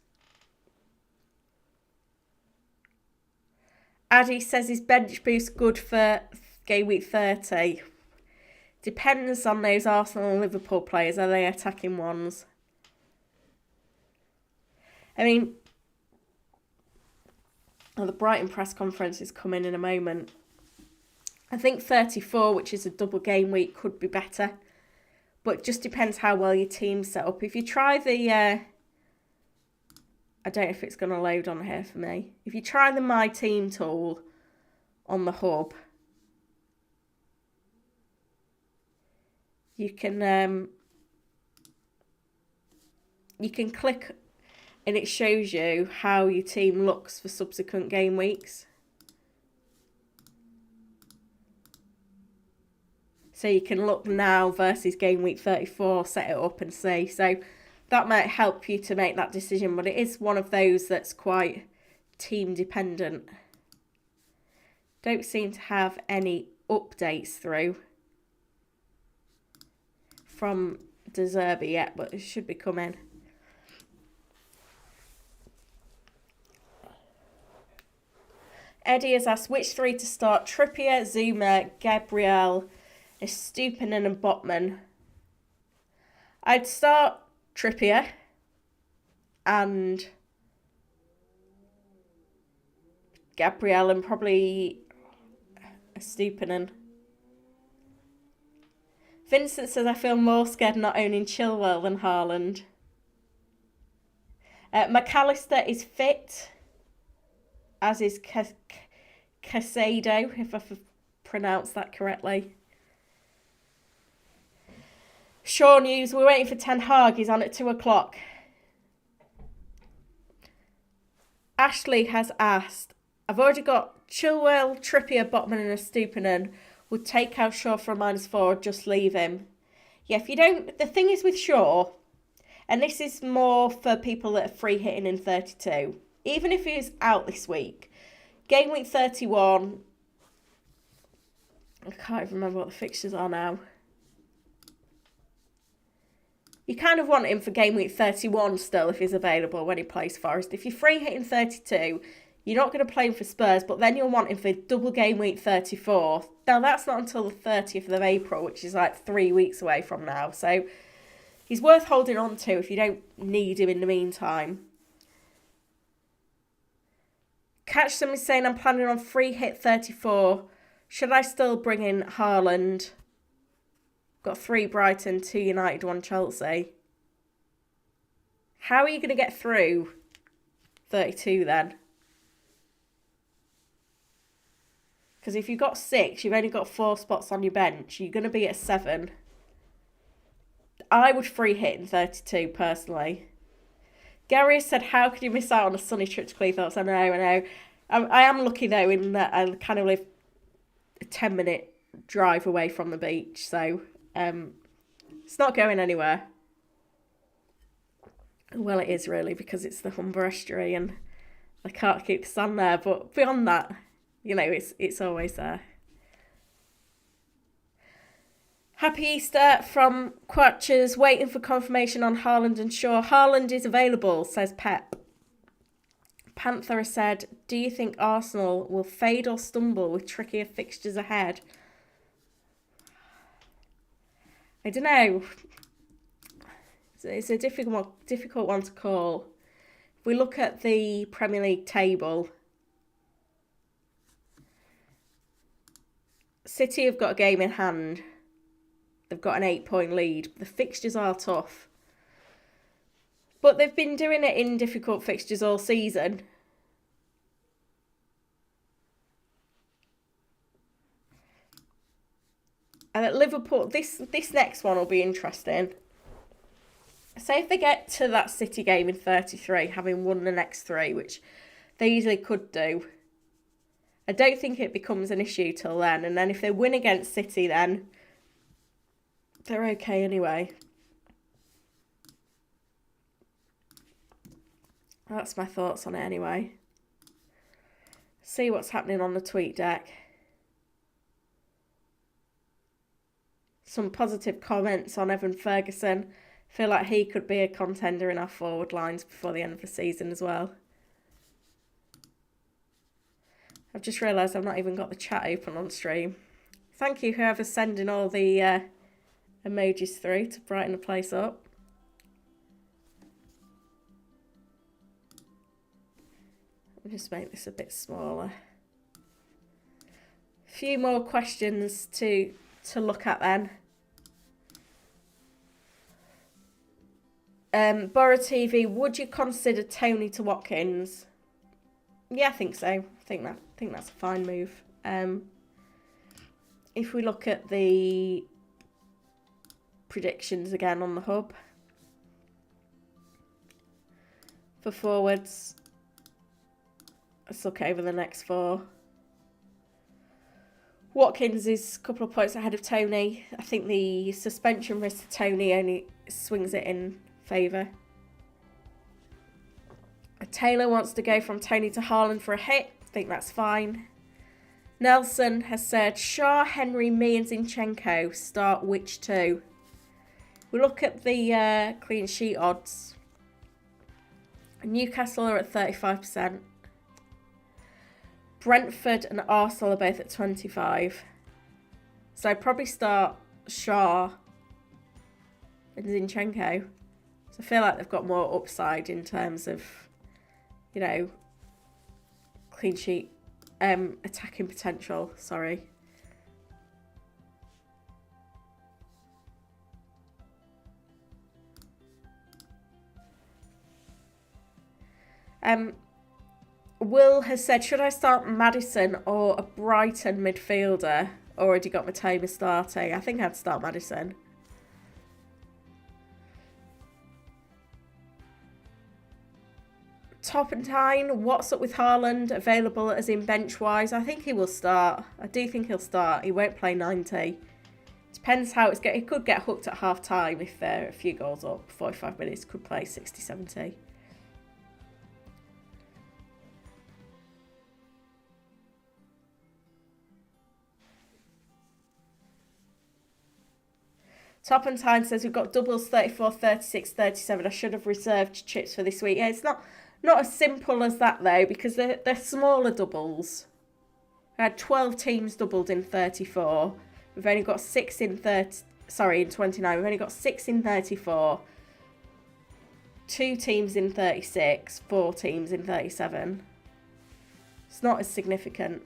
Addy says his bench boost good for Gameweek 30. Depends on those Arsenal and Liverpool players. Are they attacking ones? I mean, the Brighton press conference is coming in a moment. I think 34, which is a double game week, could be better. But it just depends how well your team's set up. If you try the... I don't know if it's going to load on here for me. If you try the My Team tool on the hub, you can click and it shows you how your team looks for subsequent game weeks. So you can look now versus game week 34, set it up and see. So that might help you to make that decision, but it is one of those that's quite team dependent. Don't seem to have any updates through from De Zerbi yet, but it should be coming. Eddie has asked which three to start: Trippier, Zuma, Gabriel, Estupinan and Botman. I'd start Trippier and Gabriel and probably Estupinan. Vincent says, I feel more scared not owning Chilwell than Haaland. McAllister is fit, as is Casado, if I've pronounced that correctly. Shaw News, we're waiting for Ten Hag. He's on at 2 o'clock. Ashley has asked, I've already got Chilwell, Trippier, Botman and Estupinan. Would take out Shaw for a -4 or just leave him? Yeah, if you don't... The thing is with Shaw, and this is more for people that are free hitting in 32, even if he's out this week, game week 31, I can't even remember what the fixtures are now. You kind of want him for game week 31 still if he's available when he plays Forest. If you're free hitting 32, you're not going to play him for Spurs, but then you'll want him for double game week 34. Now, that's not until the 30th of April, which is like 3 weeks away from now. So, he's worth holding on to if you don't need him in the meantime. Catch them is saying, I'm planning on free hit 34. Should I still bring in Haaland? Got 3 Brighton, 2 United, 1 Chelsea. How are you going to get through 32 then? Because if you've got 6, you've only got 4 spots on your bench. You're going to be at 7. I would free hit in 32, personally. Gary has said, how could you miss out on a sunny trip to Cleethorpes? I know. I am lucky, though, in that I kind of live a 10-minute drive away from the beach. So, it's not going anywhere. Well, it is, really, because it's the Humber Estuary and I can't keep the sun there. But beyond that... You know, it's always there. Happy Easter from Quatchers. Waiting for confirmation on Haaland and Shaw. Haaland is available, says Pep. Panther has said, do you think Arsenal will fade or stumble with trickier fixtures ahead? I don't know. It's a difficult one to call. If we look at the Premier League table... City have got a game in hand. They've got an 8-point lead. The fixtures are tough. But they've been doing it in difficult fixtures all season. And at Liverpool, this next one will be interesting. Say if they get to that City game in 33, having won the next 3, which they easily could do. I don't think it becomes an issue till then. And then if they win against City, then they're okay anyway. That's my thoughts on it anyway. See what's happening on the tweet deck. Some positive comments on Evan Ferguson. Feel like he could be a contender in our forward lines before the end of the season as well. I've just realised I've not even got the chat open on stream. Thank you, whoever's sending all the emojis through to brighten the place up. I'll just make this a bit smaller. A few more questions to look at then. Borough TV, would you consider Tony to Watkins? Yeah, I think so. I think that's a fine move. If we look at the predictions again on the hub for forwards, let's look over the next 4. Watkins is a couple of points ahead of Tony. I think the suspension risk to Tony only swings it in favour. Taylor wants to go from Tony to Haaland for a hit. I think that's fine. Nelson has said, Shaw, Henry, me and Zinchenko start which 2? We look at the clean sheet odds. Newcastle are at 35%. Brentford and Arsenal are both at 25. So I'd probably start Shaw and Zinchenko. So I feel like they've got more upside in terms of, you know, clean sheet, attacking potential, sorry. Will has said, should I start Maddison or a Brighton midfielder? Already got Matoma starting. I think I'd start Maddison. Toppentine, what's up with Haaland? Available as in bench-wise? I think he will start. I do think he'll start. He won't play 90. Depends how it's going. He could get hooked at half-time if they're a few goals up. 45 minutes, could play 60, 70. Toppentine says we've got doubles 34, 36, 37. I should have reserved chips for this week. Yeah, it's not as simple as that though, because they're smaller doubles. I had 12 teams doubled in 34. We've only got 6 in 29. We've only got 6 in 34. 2 teams in 36. 4 teams in 37. It's not as significant.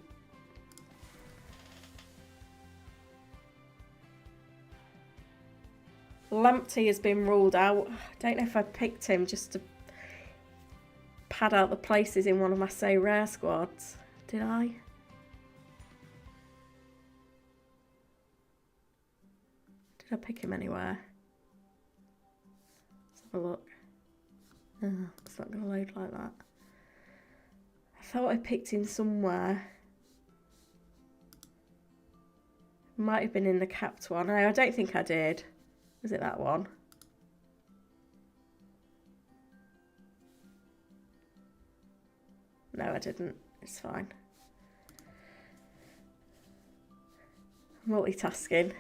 Lamptey has been ruled out. I don't know if I picked him just to pad out the places in one of my SORARE squads. Did I? Did I pick him anywhere? Let's have a look. Oh, it's not going to load like that. I thought I picked him somewhere. Might have been in the capped one. No, I don't think I did. Was it that one? No, I didn't. It's fine. Multitasking.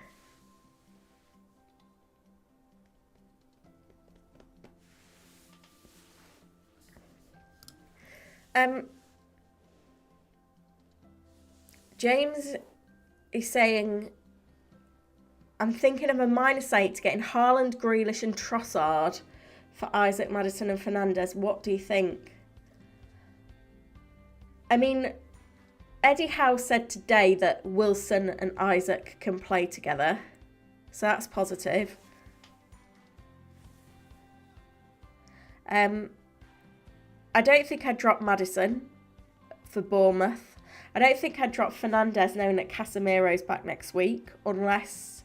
James is saying, I'm thinking of a -8 getting Haaland, Grealish and Trossard for Isaac, Maddison and Fernandes. What do you think? I mean, Eddie Howe said today that Wilson and Isaac can play together. So that's positive. I don't think I'd drop Maddison for Bournemouth. I don't think I'd drop Fernandes knowing that Casemiro's back next week, unless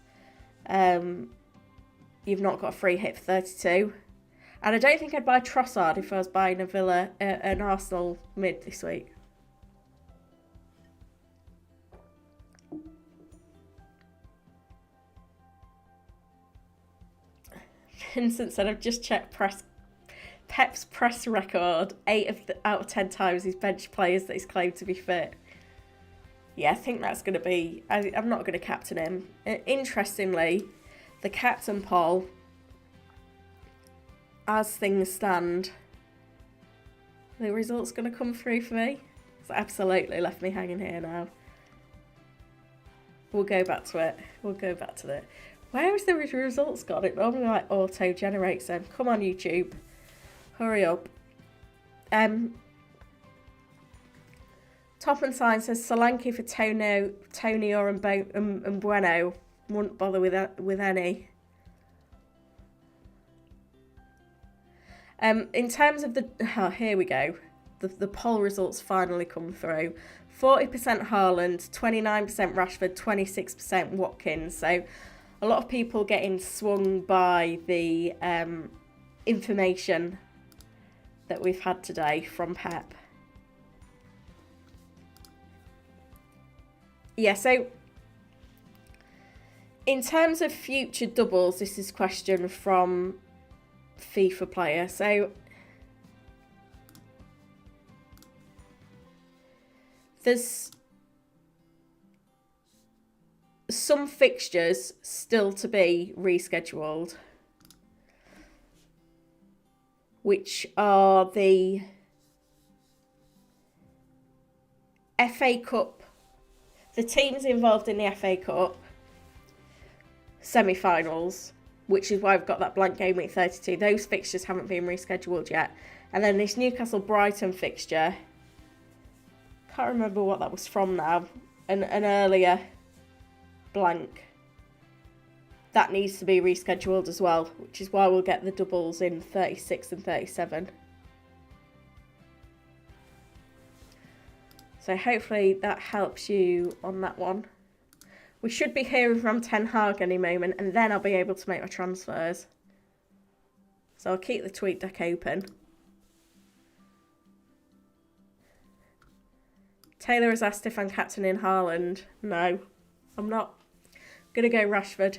you've not got a free hit for 32. And I don't think I'd buy Trossard if I was buying an Arsenal mid this week. Vincent said, I've just checked Pep's press record. 8 out of 10 times he's benched players that he's claimed to be fit. Yeah, I think that's going to be... I'm not going to captain him. Interestingly, the captain poll, as things stand, the result's going to come through for me. It's absolutely left me hanging here now. We'll go back to it. We'll go back to it. Where is the results gone? It normally like auto generates them. Come on, YouTube. Hurry up. Top and Sign says Solanke for Tony or Bueno. Wouldn't bother with any. In terms of here we go. The poll results finally come through. 40% Haaland, 29% Rashford, 26% Watkins. So a lot of people getting swung by the information that we've had today from Pep. Yeah, so in terms of future doubles, this is a question from FIFA player. So there's some fixtures still to be rescheduled, which are the FA Cup, the teams involved in the FA Cup semi-finals, which is why I've got that blank game week 32. Those fixtures haven't been rescheduled yet. And then this Newcastle-Brighton fixture, can't remember what that was from now, an earlier blank. That needs to be rescheduled as well, which is why we'll get the doubles in 36 and 37. So hopefully that helps you on that one. We should be hearing from Ten Hag any moment, and then I'll be able to make my transfers. So I'll keep the tweet deck open. Taylor has asked if I'm captaining Haaland. No, I'm not. I'm going to go Rashford.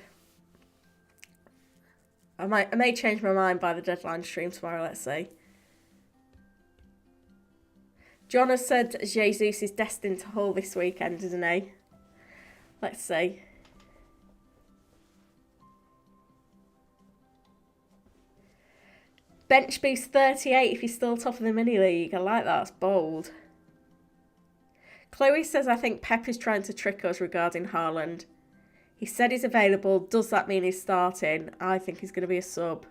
I may change my mind by the deadline stream tomorrow, let's see. John has said Jesus is destined to haul this weekend, isn't he? Let's see. Bench boost 38 if you're still top of the mini league. I like that, it's bold. Chloe says, I think Pep is trying to trick us regarding Haaland. He said he's available. Does that mean he's starting? I think he's going to be a sub.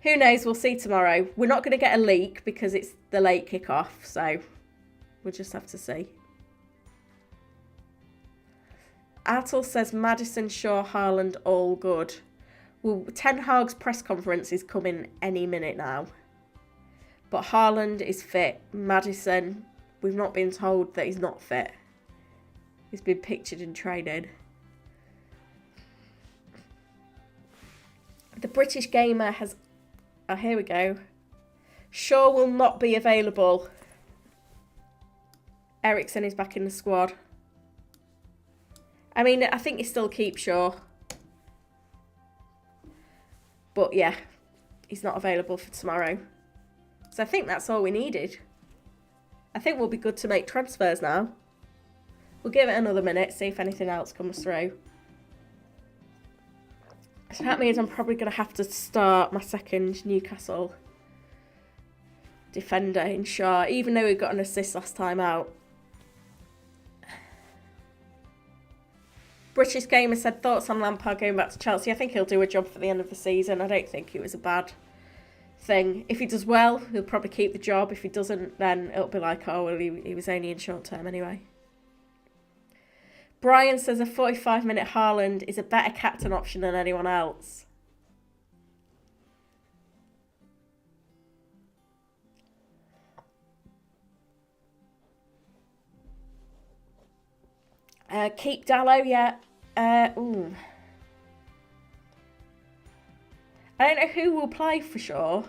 Who knows? We'll see tomorrow. We're not going to get a leak because it's the late kick-off, so we'll just have to see. Atul says, Maddison, Shaw, Haaland, all good. Well, Ten Hag's press conference is coming any minute now. But Haaland is fit. Maddison, we've not been told that he's not fit. He's been pictured in training. The British Gamer has... Oh, here we go. Shaw will not be available. Ericsson is back in the squad. I mean, I think you still keep Shaw. But yeah, he's not available for tomorrow. So I think that's all we needed. I think we'll be good to make transfers now. We'll give it another minute, see if anything else comes through. So that means I'm probably going to have to start my second Newcastle defender in Shaw, even though we got an assist last time out. British Gamer said, thoughts on Lampard going back to Chelsea. I think he'll do a job for the end of the season. I don't think it was a bad thing. If he does well, he'll probably keep the job. If he doesn't, then it'll be like, oh, well, he was only in short term anyway. Brian says a 45-minute Haaland is a better captain option than anyone else. Keep Dallo, yeah. Ooh. I don't know who will play for sure.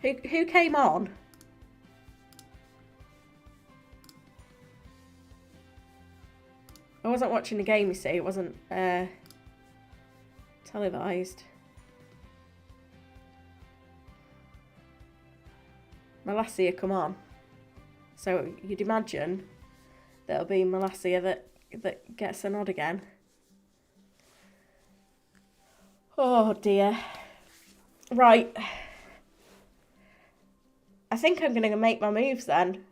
Who came on? I wasn't watching the game, you see. It wasn't televised. Malacia, come on. So you'd imagine that it'll be Malacia that gets a nod again. Oh dear. Right. I think I'm going to make my moves then.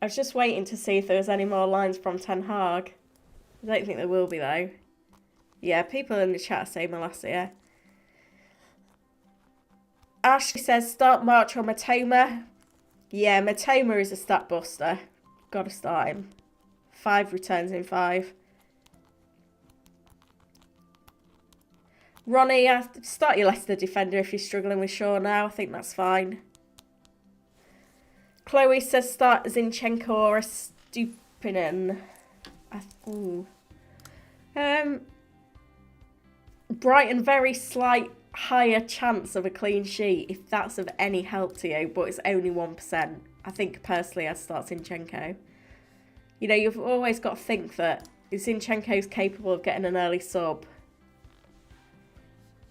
I was just waiting to see if there was any more lines from Ten Hag. I don't think there will be, though. Yeah, people in the chat are saying Malacia. Ashley says, start March or Matoma. Yeah, Matoma is a stat buster. Got to start him. 5 returns in 5. Ronnie, start your Leicester defender if you're struggling with Shaw now. I think that's fine. Chloe says start Zinchenko or a Stupinen. Brighton, very slight higher chance of a clean sheet if that's of any help to you, but it's only 1%. I think personally I'd start Zinchenko. You know, you've always got to think that Zinchenko's capable of getting an early sub.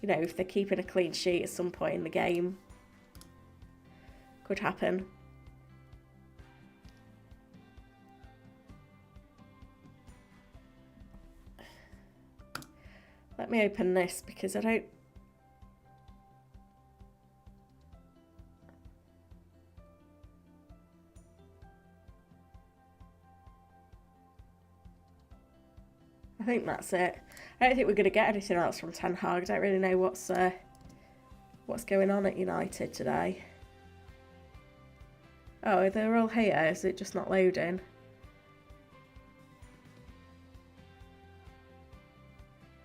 You know, if they're keeping a clean sheet at some point in the game. Could happen. Let me open this because I don't... I think that's it. I don't think we're going to get anything else from Ten Hag. I don't really know what's going on at United today. Oh, they're all here. Is it just not loading?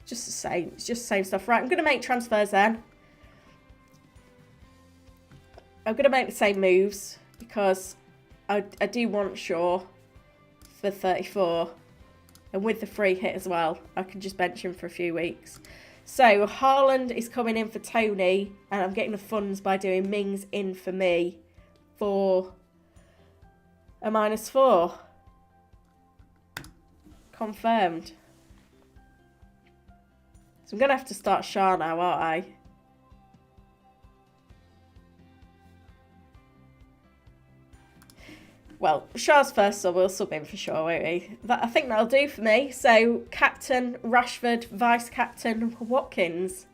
Just the same. It's just the same stuff. Right, I'm going to make transfers then. I'm going to make the same moves because I do want Shaw for 34. And with the free hit as well, I can just bench him for a few weeks. So Haaland is coming in for Tony, and I'm getting the funds by doing Mings in for me for a -4. Confirmed. So I'm going to have to start Shah now, aren't I? Well, Shah's first, so we'll sub in for sure, won't we? I think that'll do for me. So, captain, Rashford, vice-captain, Watkins.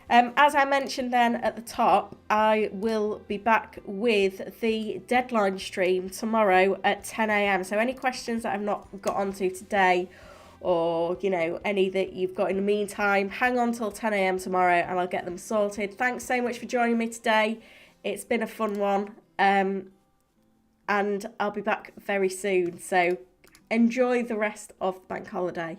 As I mentioned then at the top, I will be back with the deadline stream tomorrow at 10 AM. So any questions that I've not got onto today, or, you know, any that you've got in the meantime, hang on till 10 AM tomorrow and I'll get them sorted. Thanks so much for joining me today. It's been a fun one. And I'll be back very soon. So enjoy the rest of the bank holiday.